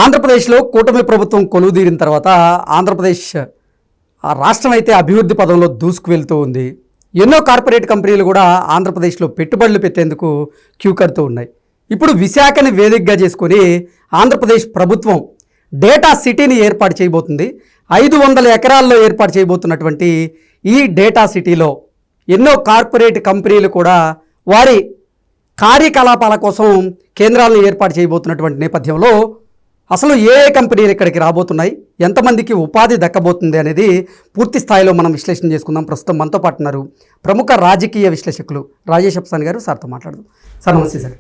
ఆంధ్రప్రదేశ్లో కూటమి ప్రభుత్వం కొలువుదీరిన తర్వాత ఆంధ్రప్రదేశ్ ఆ రాష్ట్రం అయితే అభివృద్ధి పదంలో దూసుకు వెళ్తూ ఉంది. ఎన్నో కార్పొరేట్ కంపెనీలు కూడా ఆంధ్రప్రదేశ్లో పెట్టుబడులు పెట్టేందుకు క్యూ కడుతూ ఉన్నాయి. ఇప్పుడు విశాఖని వేదికగా చేసుకొని ఆంధ్రప్రదేశ్ ప్రభుత్వం డేటా సిటీని ఏర్పాటు చేయబోతుంది. 500 ఎకరాల్లో ఏర్పాటు చేయబోతున్నటువంటి ఈ డేటా సిటీలో ఎన్నో కార్పొరేట్ కంపెనీలు కూడా వారి కార్యకలాపాల కోసం కేంద్రాలను ఏర్పాటు చేయబోతున్నటువంటి నేపథ్యంలో అసలు ఏ కంపెనీలు ఇక్కడికి రాబోతున్నాయి, ఎంతమందికి ఉపాధి దక్కబోతుంది అనేది పూర్తి స్థాయిలో మనం విశ్లేషణ చేసుకుందాం. ప్రస్తుతం మనతో పాటు ఉన్నారు ప్రముఖ రాజకీయ విశ్లేషకులు రాజేష్ అప్సాని గారు. సార్తో మాట్లాడదాం. సార్ నమస్తే సార్.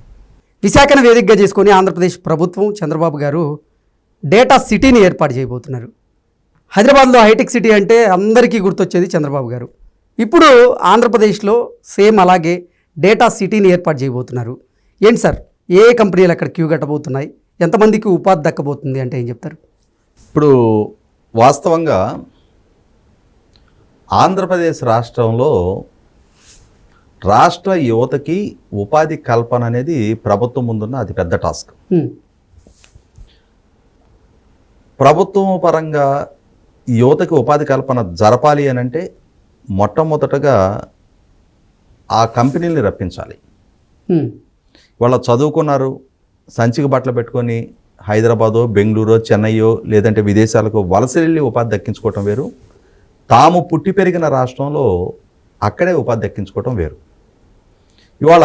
విశాఖను వేదికగా చేసుకొని ఆంధ్రప్రదేశ్ ప్రభుత్వం చంద్రబాబు గారు డేటా సిటీని ఏర్పాటు చేయబోతున్నారు. హైదరాబాద్లో హైటెక్ సిటీ అంటే అందరికీ గుర్తొచ్చేది చంద్రబాబు గారు. ఇప్పుడు ఆంధ్రప్రదేశ్లో సేమ్ అలాగే డేటా సిటీని ఏర్పాటు చేయబోతున్నారు. ఏంటి సార్, ఏ కంపెనీలు అక్కడ క్యూ కట్టబోతున్నాయి, ఎంతమందికి ఉపాధి దక్కబోతుంది అంటే ఏం చెప్తారు? ఇప్పుడు వాస్తవంగా ఆంధ్రప్రదేశ్ రాష్ట్రంలో రాష్ట్ర యువతకి ఉపాధి కల్పన అనేది ప్రభుత్వం ముందున్న అతిపెద్ద టాస్క్. ప్రభుత్వం పరంగా యువతకి ఉపాధి కల్పన జరపాలి అని అంటే మొట్టమొదటగా ఆ కంపెనీలని రప్పించాలి. వాళ్ళు చదువుకున్నారు, సంచికి బట్టలు పెట్టుకొని హైదరాబాదో బెంగళూరో చెన్నైయో లేదంటే విదేశాలకు వలస వెళ్ళి ఉపాధి దక్కించుకోవటం వేరు, తాము పుట్టి పెరిగిన రాష్ట్రంలో అక్కడే ఉపాధి దక్కించుకోవటం వేరు. ఇవాళ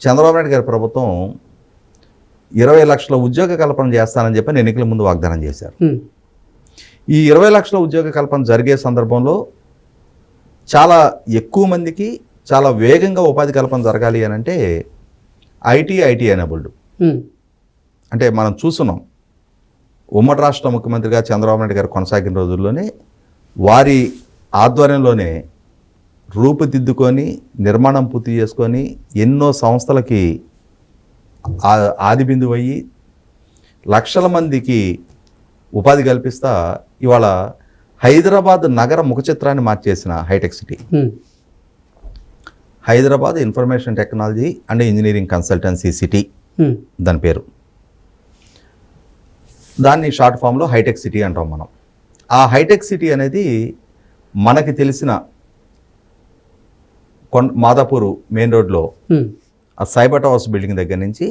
చంద్రబాబు నాయుడు గారి ప్రభుత్వం 20 లక్షల ఉద్యోగ కల్పన చేస్తానని చెప్పి ఎన్నికల ముందు వాగ్దానం చేశారు. ఈ 20 లక్షల ఉద్యోగ కల్పన జరిగే సందర్భంలో చాలా ఎక్కువ మందికి చాలా వేగంగా ఉపాధి కల్పన జరగాలి అని అంటే ఐటీ ఎనేబుల్డ్. అంటే మనం చూస్తున్నాం, ఉమ్మడి రాష్ట్ర ముఖ్యమంత్రిగా చంద్రబాబు నాయుడు గారు కొనసాగిన రోజుల్లోనే వారి ఆధ్వర్యంలోనే రూపుదిద్దుకొని నిర్మాణం పూర్తి చేసుకొని ఎన్నో సంస్థలకి ఆది బిందువు అయ్యి లక్షల మందికి ఉపాధి కల్పిస్తా ఇవాళ హైదరాబాద్ నగర ముఖ చిత్రాన్ని మార్చేసిన hi tech city, Hyderabad information technology and engineering consultancy city దాని పేరు. దాన్ని షార్ట్ ఫామ్లో హైటెక్ సిటీ అంటాం మనం. ఆ హైటెక్ సిటీ అనేది మనకి తెలిసిన మాదాపూర్ మెయిన్ రోడ్లో ఆ సైబర్ హౌస్ బిల్డింగ్ దగ్గర నుంచి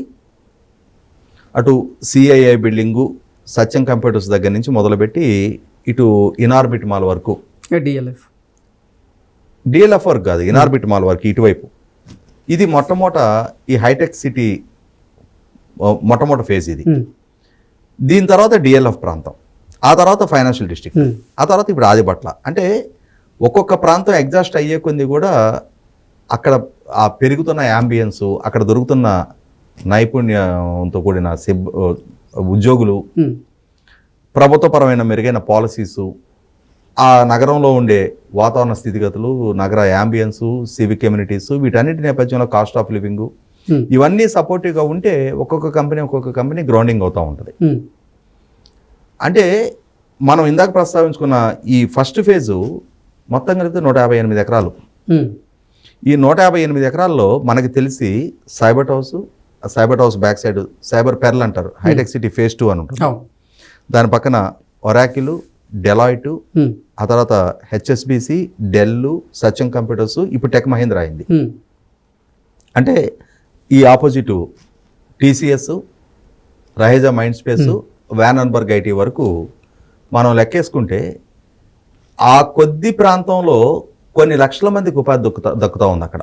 అటు సిఐఐ బిల్డింగు, సత్యం కంప్యూటర్స్ దగ్గర నుంచి మొదలుపెట్టి ఇటు ఇనార్బిట్ మాల్ వరకు, డిఎల్ఎఫ్ వరకు కాదు, ఇనార్బిట్ మాల్ వరకు ఇటువైపు, ఇది మొట్టమొదట ఈ హైటెక్ సిటీ మొట్టమొదటి ఫేజ్ ఇది. దీని తర్వాత డిఎల్ఎఫ్ ప్రాంతం, ఆ తర్వాత ఫైనాన్షియల్ డిస్ట్రిక్ట్, ఆ తర్వాత ఇప్పుడు ఆదిబట్ల. అంటే ఒక్కొక్క ప్రాంతం ఎగ్జాస్ట్ అయ్యే కొద్ది కూడా అక్కడ ఆ పెరుగుతున్న యాంబియన్స్, అక్కడ దొరుకుతున్న నైపుణ్యంతో కూడిన ఉద్యోగులు, ప్రభుత్వపరమైన మెరుగైన పాలసీసు, ఆ నగరంలో ఉండే వాతావరణ స్థితిగతులు, నగర యాంబియన్స్, సివిక్ కమ్యూనిటీస్, వీటన్నిటి నేపథ్యంలో కాస్ట్ ఆఫ్ లివింగ్, ఇవన్నీ సపోర్టివ్గా ఉంటే ఒక్కొక్క కంపెనీ గ్రౌండింగ్ అవుతూ ఉంటుంది. అంటే మనం ఇందాక ప్రస్తావించుకున్న ఈ ఫస్ట్ ఫేజు మొత్తం కలిపితే 158 ఎకరాలు. ఈ 158 ఎకరాల్లో మనకి తెలిసి cyber house back side cyber pearl అంటారు, హైటెక్ సిటీ ఫేజ్ 2 అని ఉంటుంది. దాని పక్కన ఒరాకిల్, డెలాయిట్, ఆ తర్వాత హెచ్ఎస్బిసి, డెల్, సత్యం కంప్యూటర్స్, ఇప్పుడు టెక్ మహీంద్రా అయింది. అంటే ఈ opposite TCS, Raheja mind space, Vanenburg IT వరకు మనం లెక్కేసుకుంటే ఆ కొద్ది ప్రాంతంలో కొన్ని లక్షల మందికి ఉపాధి దక్కుతూ ఉంది అక్కడ.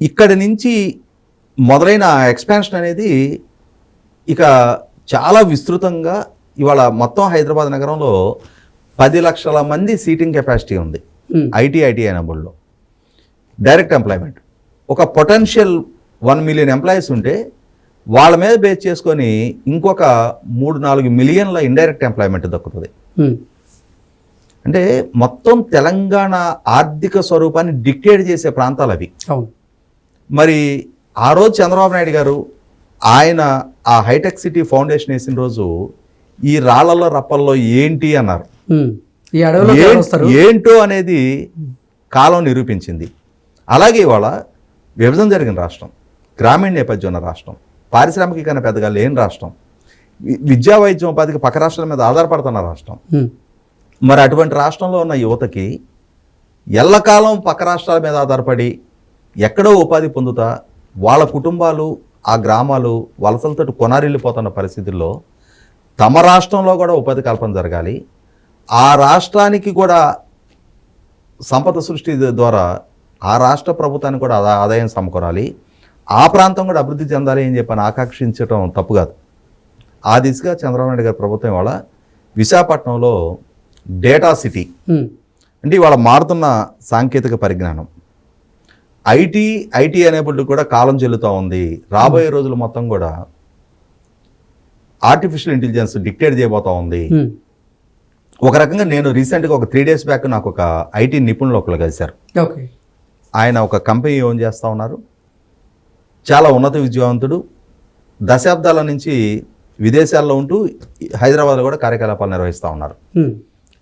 ఇక్కడి నుంచి మొదలైన ఎక్స్పాన్షన్ అనేది ఇక చాలా విస్తృతంగా ఇవాళ మొత్తం హైదరాబాద్ నగరంలో 10 లక్షల మంది సీటింగ్ కెపాసిటీ ఉంది ఐటీ ఎనేబుల్లో. డైరెక్ట్ ఎంప్లాయ్మెంట్ ఒక పొటెన్షియల్ 1 మిలియన్ ఎంప్లాయీస్ ఉంటే వాళ్ళ మీద బేస్ చేసుకొని ఇంకొక 3-4 మిలియన్ల ఇండైరెక్ట్ ఎంప్లాయ్మెంట్ దక్కుతుంది. అంటే మొత్తం తెలంగాణ ఆర్థిక స్వరూపాన్ని డిక్టేట్ చేసే ప్రాంతాలు అవి. మరి ఆ రోజు చంద్రబాబు నాయుడు గారు ఆయన ఆ హైటెక్ సిటీ ఫౌండేషన్ వేసిన రోజు ఈ రాళ్లలో రప్పల్లో ఏంటి అన్నారు. ఏంటో అనేది కాలం నిరూపించింది. అలాగే ఇవాళ విభజన జరిగిన రాష్ట్రం, గ్రామీణ నేపథ్యం ఉన్న రాష్ట్రం, పారిశ్రామికీకరణ పెద్దగా లేని రాష్ట్రం, విద్యా వైద్యం ఉపాధికి పక్క రాష్ట్రాల మీద ఆధారపడుతున్న రాష్ట్రం. మరి అటువంటి రాష్ట్రంలో ఉన్న యువతకి ఎల్లకాలం పక్క రాష్ట్రాల మీద ఆధారపడి ఎక్కడో ఉపాధి పొందుతా వాళ్ళ కుటుంబాలు ఆ గ్రామాలు వలసలతో కొనారిల్లిపోతున్న పరిస్థితుల్లో తమ రాష్ట్రంలో కూడా ఉపాధి కల్పన జరగాలి, ఆ రాష్ట్రానికి కూడా సంపద సృష్టి ద్వారా ఆ రాష్ట్ర ప్రభుత్వానికి కూడా ఆదాయం సమకూరాలి, ఆ ప్రాంతం కూడా అభివృద్ధి చెందాలి అని చెప్పని ఆకాంక్షించడం తప్పు కాదు. ఆ దిశగా చంద్రబాబు నాయుడు గారి ప్రభుత్వం ఇవాళ విశాఖపట్నంలో డేటా సిటీ అంటే ఇవాళ మారుతున్న సాంకేతిక పరిజ్ఞానం ఐటీ ఎనేబుల్డ్ కూడా కాలం చెల్లుతూ ఉంది. రాబోయే రోజులు మొత్తం కూడా ఆర్టిఫిషియల్ ఇంటెలిజెన్స్ డిక్టేట్ చేయబోతా ఉంది. ఒక రకంగా నేను రీసెంట్గా ఒక 3 days బ్యాక్ నాకు ఒక ఐటీ నిపుణులు ఒకరు కలిశారు. ఆయన ఒక కంపెనీ ఓన్ చేస్తూ ఉన్నారు, చాలా ఉన్నత విద్యావంతుడు, దశాబ్దాల నుంచి విదేశాల్లో ఉంటూ హైదరాబాద్లో కూడా కార్యకలాపాలు నిర్వహిస్తూ ఉన్నారు.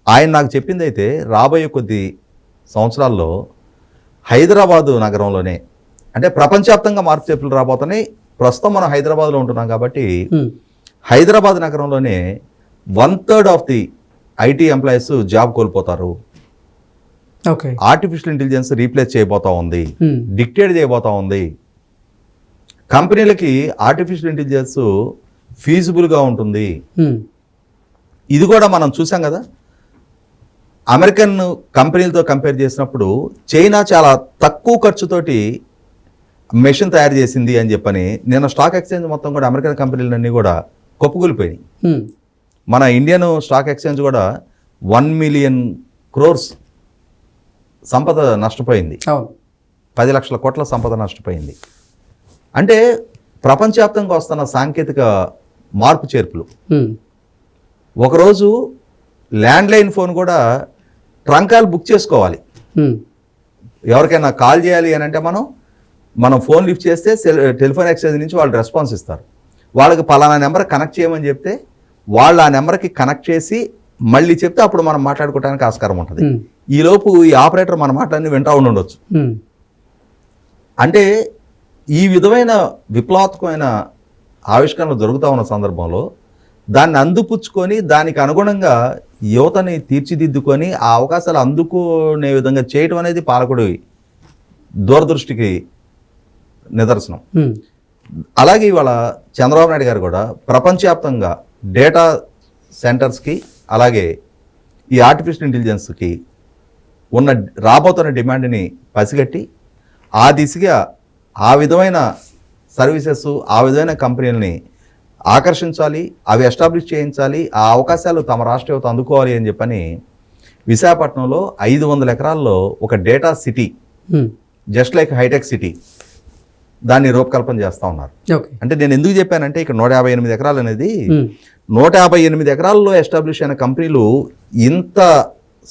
ఆయన నాకు చెప్పింది అయితే రాబోయే కొద్ది సంవత్సరాల్లో హైదరాబాదు నగరంలోనే అంటే ప్రపంచవ్యాప్తంగా మార్పు చేర్పులు రాబోతున్నాయి. ప్రస్తుతం మనం హైదరాబాద్లో ఉంటున్నాం కాబట్టి హైదరాబాద్ నగరంలోనే 1/3 of the IT employees job కోల్పోతారు. ఆర్టిఫిషియల్ ఇంటెలిజెన్స్ రీప్లేస్ చేయబోతా ఉంది, డిక్టేట్ చేయబోతా ఉంది. కంపెనీలకి ఆర్టిఫిషియల్ ఇంటెలిజెన్స్ ఫీజిబుల్గా ఉంటుంది. ఇది కూడా మనం చూసాం కదా, అమెరికన్ కంపెనీలతో కంపేర్ చేసినప్పుడు చైనా చాలా తక్కువ ఖర్చుతోటి మెషిన్ తయారు చేసింది అని చెప్పని నిన్న స్టాక్ ఎక్స్చేంజ్ మొత్తం కూడా అమెరికన్ కంపెనీలన్నీ కూడా కొప్పుకూలిపోయినాయి. మన ఇండియన్ స్టాక్ ఎక్స్చేంజ్ కూడా 1 million crores సంపద నష్టపోయింది, 10 లక్షల కోట్ల సంపద నష్టపోయింది. అంటే ప్రపంచవ్యాప్తంగా వస్తున్న సాంకేతిక మార్పు చేర్పులు. ఒకరోజు ల్యాండ్లైన్ ఫోన్ కూడా ట్రంకాల్ బుక్ చేసుకోవాలి. ఎవరికైనా కాల్ చేయాలి అని అంటే మనం ఫోన్ లిఫ్ట్ చేస్తే టెలిఫోన్ ఎక్స్చేంజ్ నుంచి వాళ్ళు రెస్పాన్స్ ఇస్తారు. వాళ్ళకి పలానా నెంబర్ కనెక్ట్ చేయమని చెప్తే వాళ్ళు ఆ నెంబర్కి కనెక్ట్ చేసి మళ్ళీ చెప్తే అప్పుడు మనం మాట్లాడుకోవడానికి ఆస్కారం ఉంటుంది. ఈలోపు ఈ ఆపరేటర్ మన మాటలన్నీ వింటూ ఉండొచ్చు. అంటే ఈ విధమైన విప్లవాత్మకమైన ఆవిష్కరణలు జరుగుతూ ఉన్న సందర్భంలో దాన్ని అందిపుచ్చుకొని దానికి అనుగుణంగా యువతని తీర్చిదిద్దుకొని ఆ అవకాశాలు అందుకునే విధంగా చేయటం అనేది పాలకుడి దూరదృష్టికి నిదర్శనం. అలాగే ఇవాళ చంద్రబాబు నాయుడు గారు కూడా ప్రపంచవ్యాప్తంగా డేటా సెంటర్స్కి అలాగే ఈ ఆర్టిఫిషియల్ ఇంటెలిజెన్స్కి ఉన్న రాబోతున్న డిమాండ్ని పసిగట్టి ఆ దిశగా ఆ విధమైన సర్వీసెస్ ఆ విధమైన కంపెనీలని ఆకర్షించాలి, అవి ఎస్టాబ్లిష్ చేయించాలి, ఆ అవకాశాలు తమ రాష్ట్ర యువత అందుకోవాలి అని చెప్పని విశాఖపట్నంలో 500 ఎకరాల్లో ఒక డేటా సిటీ జస్ట్ లైక్ హైటెక్ సిటీ దాన్ని రూపకల్పన చేస్తూ ఉన్నారు. అంటే నేను ఎందుకు చెప్పానంటే ఇక్కడ 158 ఎకరాలు అనేది 158 ఎకరాల్లో ఎస్టాబ్లిష్ అయిన కంపెనీలు ఇంత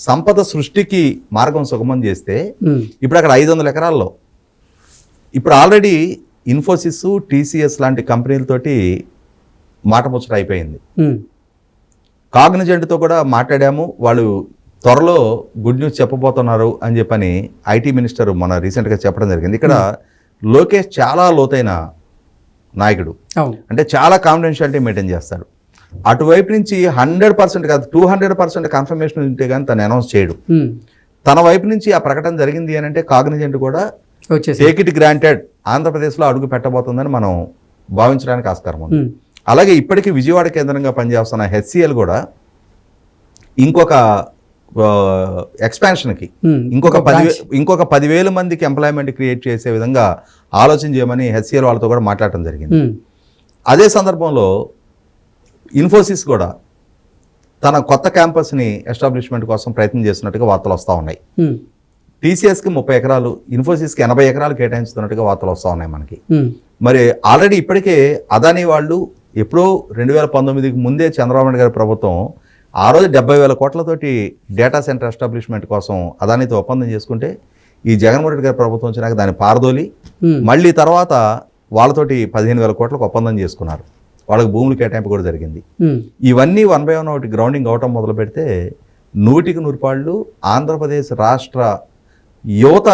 సంపద సృష్టికి మార్గం సుగమం చేస్తే ఇప్పుడు అక్కడ 500 ఎకరాల్లో ఇప్పుడు ఆల్రెడీ ఇన్ఫోసిస్, టీసీఎస్ లాంటి కంపెనీలతోటి మాట ముచ్చట అయిపోయింది. కాగ్నిజెంట్తో కూడా మాట్లాడాము, వాళ్ళు త్వరలో గుడ్ న్యూస్ చెప్పబోతున్నారు అని చెప్పని ఐటీ మినిస్టర్ మన రీసెంట్గా చెప్పడం జరిగింది. ఇక్కడ లోకేష్ చాలా లోతైన నాయకుడు, అంటే చాలా కాన్ఫిడెన్షియాలిటీ మెయింటైన్ చేస్తాడు. అటువైపు నుంచి 100% కాదు 200% కన్ఫర్మేషన్ ఉంటే కానీ తను అనౌన్స్ చేయడు. తన వైపు నుంచి ఆ ప్రకటన జరిగింది అని అంటే కాగ్నిజెంట్ కూడా టేక్ ఇట్ గ్రాంటెడ్ ఆంధ్రప్రదేశ్లో అడుగు పెట్టబోతుందని మనం భావించడానికి ఆస్కారం ఉంది. అలాగే ఇప్పటికీ విజయవాడ కేంద్రంగా పనిచేస్తున్న హెచ్సిఎల్ కూడా ఇంకొక ఎక్స్పాన్షన్కి ఇంకొక 10,000 మందికి ఎంప్లాయ్మెంట్ క్రియేట్ చేసే విధంగా ఆలోచన చేయమని హెచ్సిఎల్ వాళ్ళతో కూడా మాట్లాడటం జరిగింది. అదే సందర్భంలో ఇన్ఫోసిస్ కూడా తన కొత్త క్యాంపస్ని ఎస్టాబ్లిష్మెంట్ కోసం ప్రయత్నం చేస్తున్నట్టుగా వార్తలు వస్తూ ఉన్నాయి. టీసీఎస్కి 30 ఎకరాలు, ఇన్ఫోసిస్కి 80 ఎకరాలు కేటాయించుతున్నట్టుగా వార్తలు వస్తూ ఉన్నాయి మనకి. మరి ఆల్రెడీ ఇప్పటికే అదానీ వాళ్ళు ఎప్పుడో 2019కి ముందే చంద్రబాబు నాయుడు గారి ప్రభుత్వం ఆ రోజు 70,000 కోట్లతోటి డేటా సెంటర్ ఎస్టాబ్లిష్మెంట్ కోసం అదానీతో ఒప్పందం చేసుకుంటే ఈ జగన్మోహన్ రెడ్డి గారి ప్రభుత్వం వచ్చినాక దాన్ని పారదోలి మళ్ళీ తర్వాత వాళ్ళతోటి 15,000 కోట్లకు ఒప్పందం చేసుకున్నారు. వాళ్ళకి భూములు కేటాయింపు కూడా జరిగింది. ఇవన్నీ 1/1 ఒకటి గ్రౌండింగ్ అవటం మొదలు పెడితే 100కి 100 పాళ్ళు ఆంధ్రప్రదేశ్ రాష్ట్ర యువత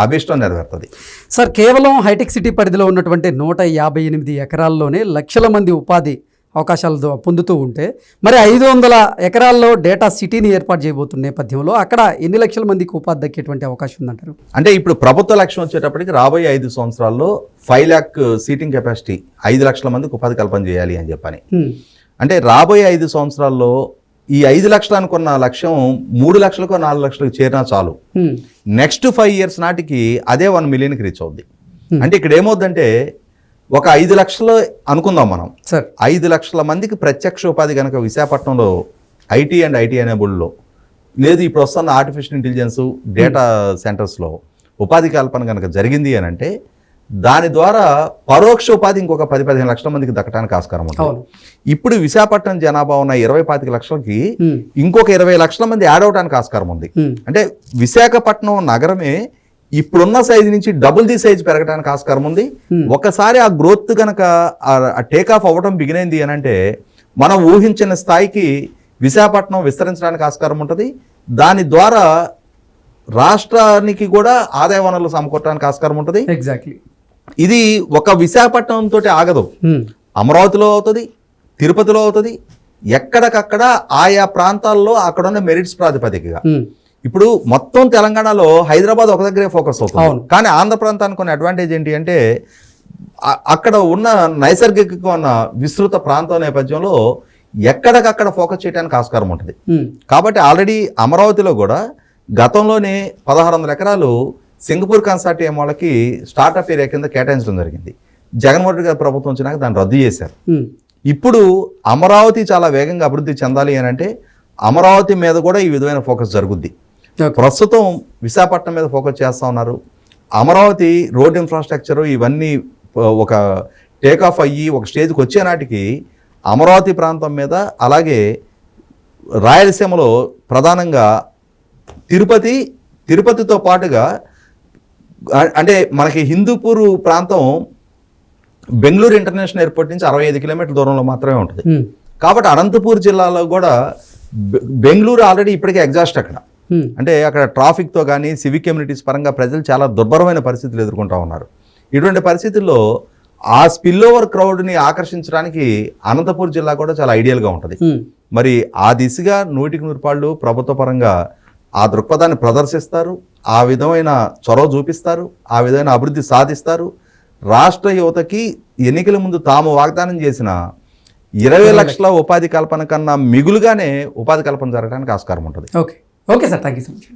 అభిష్టం నెరవేరుతుంది. సార్, కేవలం హైటెక్ సిటీ పరిధిలో ఉన్నటువంటి 158 ఎకరాల్లోనే లక్షల మంది ఉపాధి అవకాశాలు పొందుతూ ఉంటే మరి 500 ఎకరాల్లో డేటా సిటీని ఏర్పాటు చేయబోతున్న నేపథ్యంలో అక్కడ ఎన్ని లక్షల మందికి ఉపాధి దక్కేటువంటి అవకాశం ఉందంటారు? అంటే ఇప్పుడు ప్రభుత్వ లక్ష్యం వచ్చేటప్పటికి రాబోయే 5 సంవత్సరాల్లో 5 lakh సీటింగ్ కెపాసిటీ 5 లక్షల మందికి ఉపాధి కల్పన చేయాలి అని చెప్పని. అంటే రాబోయే 5 సంవత్సరాల్లో ఈ 5 లక్షలు అనుకున్న లక్ష్యం 3 లక్షలకు 4 లక్షలకు చేరినా చాలు. నెక్స్ట్ 5 years నాటికి అదే 1 millionకి రీచ్ అవుద్ది. అంటే ఇక్కడ ఏమవుద్దంటే ఒక 5 లక్షలు అనుకుందాం మనం, సార్ 5 లక్షల మందికి ప్రత్యక్ష ఉపాధి కనుక విశాఖపట్నంలో ఐటీ అండ్ ఐటీ ఎనేబుల్డ్లో లేదు ఇప్పుడు వస్తున్న ఆర్టిఫిషియల్ ఇంటెలిజెన్స్ డేటా సెంటర్స్లో ఉపాధి కల్పన కనుక జరిగింది అని అంటే దాని ద్వారా పరోక్ష ఉపాధి ఇంకొక 10-15 లక్షల మందికి దక్కడానికి ఆస్కారం ఉంటుంది. ఇప్పుడు విశాఖపట్నం జనాభా ఉన్న 20-25 లక్షలకి ఇంకొక 20 లక్షల మంది యాడ్ అవడానికి ఆస్కారం ఉంది. అంటే విశాఖపట్నం నగరమే ఇప్పుడున్న సైజు నుంచి డబుల్ ది సైజ్ పెరగడానికి ఆస్కారం ఉంది. ఒకసారి ఆ గ్రోత్ కనుక టేక్ ఆఫ్ అవ్వడం బిగిన్ అయింది అని అంటే మనం ఊహించిన స్థాయికి విశాఖపట్నం విస్తరించడానికి ఆస్కారం ఉంటుంది. దాని ద్వారా రాష్ట్రానికి కూడా ఆదాయ వనరులు సమకూరడానికి ఆస్కారం ఉంటుంది. ఎగ్జాక్ట్లీ ఇది ఒక విశాఖపట్నం తోటి ఆగదు, అమరావతిలో అవుతుంది, తిరుపతిలో అవుతుంది, ఎక్కడికక్కడ ఆయా ప్రాంతాల్లో అక్కడున్న మెరిట్స్ ప్రాతిపదికగా. ఇప్పుడు మొత్తం తెలంగాణలో హైదరాబాద్ ఒక దగ్గరే ఫోకస్ అవుతుంది, కానీ ఆంధ్ర ప్రాంతానికి ఉన్న అడ్వాంటేజ్ ఏంటి అంటే అక్కడ ఉన్న నైసర్గికంగా ఉన్న విస్తృత ప్రాంతం నేపథ్యంలో ఎక్కడికక్కడ ఫోకస్ చేయడానికి ఆస్కారం ఉంటుంది. కాబట్టి ఆల్రెడీ అమరావతిలో కూడా గతంలోనే 1600 ఎకరాలు సింగపూర్ కన్సార్టియం వాళ్ళకి స్టార్టప్ ఏరియా కింద కేటాయించడం జరిగింది. జగన్మోహన్ రెడ్డి గారి ప్రభుత్వం వచ్చినాక దాన్ని రద్దు చేశారు. ఇప్పుడు అమరావతి చాలా వేగంగా అభివృద్ధి చెందాలి అని అంటే అమరావతి మీద కూడా ఈ విధమైన ఫోకస్ జరుగుద్ది. ప్రస్తుతం విశాఖపట్నం మీద ఫోకస్ చేస్తూ ఉన్నారు. అమరావతి రోడ్ ఇన్ఫ్రాస్ట్రక్చరు ఇవన్నీ ఒక టేక్ ఆఫ్ అయ్యి ఒక స్టేజ్కి వచ్చే నాటికి అమరావతి ప్రాంతం మీద, అలాగే రాయలసీమలో ప్రధానంగా తిరుపతితో పాటుగా అంటే మనకి హిందూపూర్ ప్రాంతం బెంగళూరు ఇంటర్నేషనల్ ఎయిర్పోర్ట్ నుంచి 65 కిలోమీటర్ల దూరంలో మాత్రమే ఉంటుంది. కాబట్టి అనంతపూర్ జిల్లాలో కూడా బెంగళూరు ఆల్రెడీ ఇప్పటికే ఎగ్జాస్ట్ అక్కడ. అంటే అక్కడ ట్రాఫిక్తో కానీ సివిక్ కమ్యూనిటీస్ పరంగా ప్రజలు చాలా దుర్భరమైన పరిస్థితులు ఎదుర్కొంటూ ఉన్నారు. ఇటువంటి పరిస్థితుల్లో ఆ స్పిల్ ఓవర్ క్రౌడ్ని ఆకర్షించడానికి అనంతపూర్ జిల్లా కూడా చాలా ఐడియల్గా ఉంటుంది. మరి ఆ దిశగా 100% ప్రభుత్వ పరంగా ఆ దృక్పథాన్ని ప్రదర్శిస్తారు, ఆ విధమైన చొరవ చూపిస్తారు, ఆ విధమైన అభివృద్ధి సాధిస్తారు. రాష్ట్ర యువతకి ఎన్నికల ముందు తాము వాగ్దానం చేసిన 20 లక్షల ఉపాధి కల్పన కన్నా మిగులుగానే ఉపాధి కల్పన జరగడానికి ఆస్కారం ఉంటుంది. Okay sir, thank you so much.